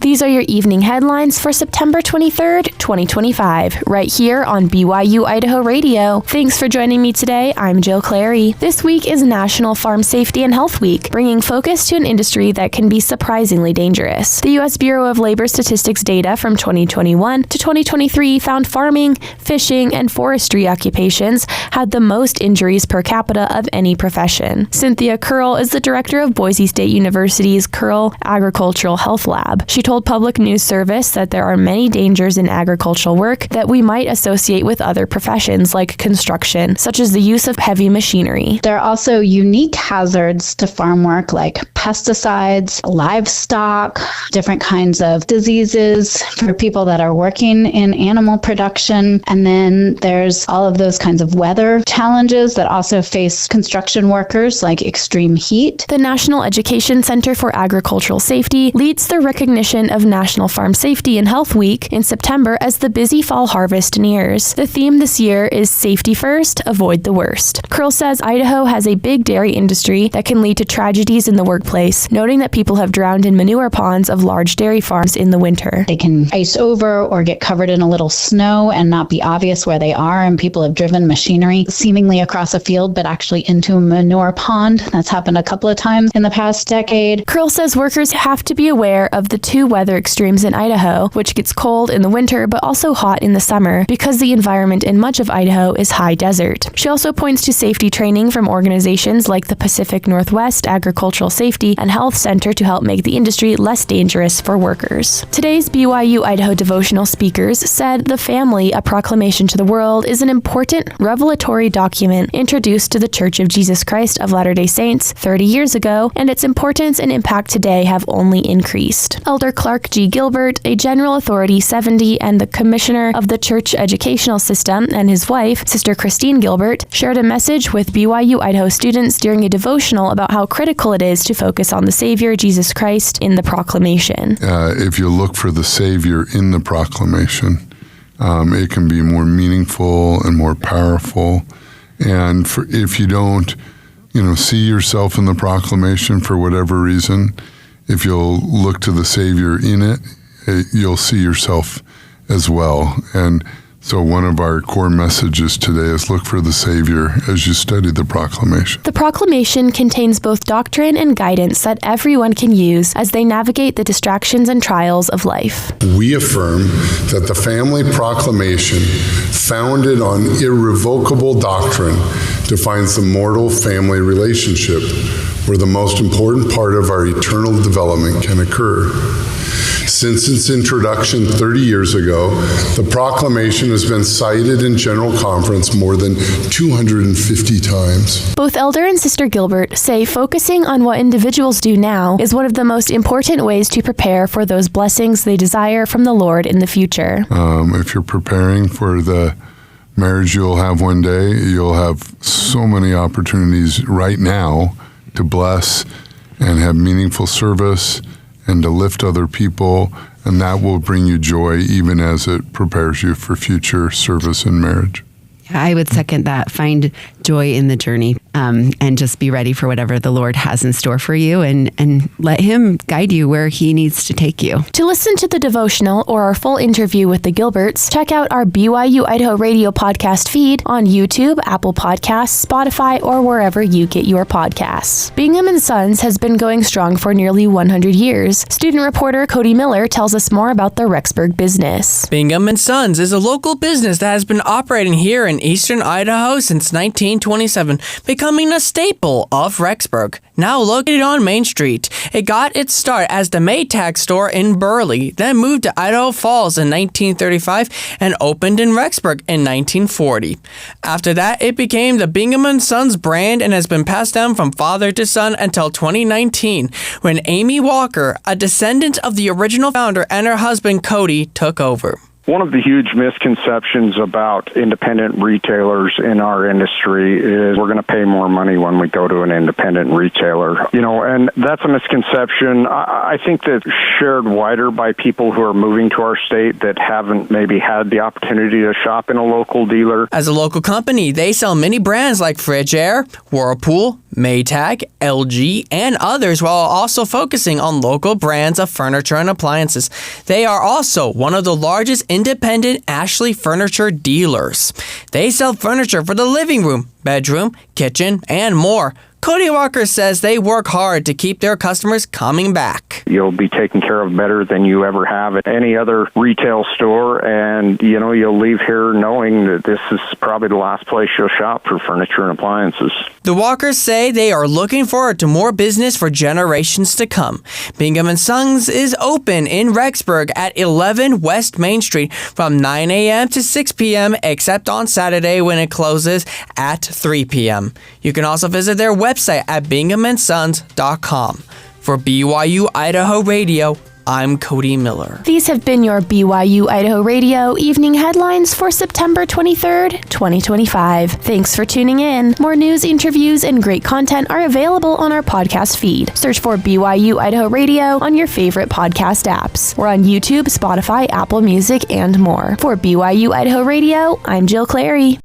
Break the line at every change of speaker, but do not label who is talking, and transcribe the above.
These are your evening headlines for September 23rd, 2025, right here on BYU-Idaho Radio. Thanks for joining me today. I'm Jill Clary. This week is National Farm Safety and Health Week, bringing focus to an industry that can be surprisingly dangerous. The U.S. Bureau of Labor Statistics data from 2021 to 2023 found farming, fishing, and forestry occupations had the most injuries per capita of any profession. Cynthia Curl is the director of Boise State University's Curl Agricultural Health Lab. She told Public News Service that there are many dangers in agricultural work that we might associate with other professions like construction, such as the use of heavy machinery.
There are also unique hazards to farm work like pesticides, livestock, different kinds of diseases for people that are working in animal production. And then there's all of those kinds of weather challenges that also face construction workers like extreme heat.
The National Education Center for Agricultural Safety leads the recognition of National Farm Safety and Health Week in September as the busy fall harvest nears. The theme this year is Safety First, Avoid the Worst. Curl says Idaho has a big dairy industry that can lead to tragedies in the workplace, noting that people have drowned in manure ponds of large dairy farms in the winter.
They can ice over or get covered in a little snow and not be obvious where they are, and people have driven machinery seemingly across a field but actually into a manure pond. That's happened a couple of times in the past decade.
Curl says workers have to be aware of the two weather extremes in Idaho, which gets cold in the winter but also hot in the summer because the environment in much of Idaho is high desert. She also points to safety training from organizations like the Pacific Northwest Agricultural Safety and Health Center to help make the industry less dangerous for workers. Today's BYU-Idaho devotional speakers said The Family, A Proclamation to the World is an important revelatory document introduced to the Church of Jesus Christ of Latter-day Saints 30 years ago, and its importance and impact today have only increased. Elder Clark G. Gilbert, a General Authority 70 and the Commissioner of the Church Educational System, and his wife, Sister Christine Gilbert, shared a message with BYU-Idaho students during a devotional about how critical it is to focus on the Savior, Jesus Christ, in the proclamation.
If you look for the Savior in the proclamation, it can be more meaningful and more powerful. And if you don't, see yourself in the proclamation for whatever reason, if you'll look to the Savior in it, you'll see yourself as well. And so one of our core messages today is look for the Savior as you study the proclamation.
The proclamation contains both doctrine and guidance that everyone can use as they navigate the distractions and trials of life.
We affirm that the family proclamation, founded on irrevocable doctrine, defines the mortal family relationship where the most important part of our eternal development can occur. Since its introduction 30 years ago, the proclamation has been cited in General Conference more than 250 times.
Both Elder and Sister Gilbert say focusing on what individuals do now is one of the most important ways to prepare for those blessings they desire from the Lord in the future.
If you're preparing for the marriage you'll have one day, you'll have so many opportunities right now to bless and have meaningful service and to lift other people, and that will bring you joy even as it prepares you for future service in marriage.
I would second that. Find joy in the journey and just be ready for whatever the Lord has in store for you and let Him guide you where He needs to take you.
To listen to the devotional or our full interview with the Gilberts, check out our BYU-Idaho Radio podcast feed on YouTube, Apple Podcasts, Spotify, or wherever you get your podcasts. Bingham and Sons has been going strong for nearly 100 years. Student reporter Cody Miller tells us more about the Rexburg business.
Bingham and Sons is a local business that has been operating here in eastern Idaho since 1927, becoming a staple of Rexburg. Now located on Main Street, it got its start as the Maytag store in Burley, then moved to Idaho Falls in 1935 and opened in Rexburg in 1940. After that, it became the Bingham and Sons brand and has been passed down from father to son until 2019, when Amy Walker, a descendant of the original founder, and her husband Cody took over.
One of the huge misconceptions about independent retailers in our industry is we're going to pay more money when we go to an independent retailer. And that's a misconception. I think that's shared wider by people who are moving to our state that haven't maybe had the opportunity to shop in a local dealer.
As a local company, they sell many brands like Frigidaire, Whirlpool, Maytag, LG, and others, while also focusing on local brands of furniture and appliances. They are also one of the largest independent Ashley furniture dealers. They sell furniture for the living room, bedroom, kitchen, and more. Cody Walker says they work hard to keep their customers coming back.
You'll be taken care of better than you ever have at any other retail store, and you'll leave here knowing that this is probably the last place you'll shop for furniture and appliances.
The Walkers say they are looking forward to more business for generations to come. Bingham and Sons is open in Rexburg at 11 West Main Street from 9 a.m. to 6 p.m. except on Saturday when it closes at 3 p.m. You can also visit their website at binghamandsons.com. For BYU-Idaho Radio, I'm Cody Miller.
These have been your BYU-Idaho Radio evening headlines for September 23rd, 2025. Thanks for tuning in. More news, interviews, and great content are available on our podcast feed. Search for BYU-Idaho Radio on your favorite podcast apps. We're on YouTube, Spotify, Apple Music, and more. For BYU-Idaho Radio, I'm Jill Clary.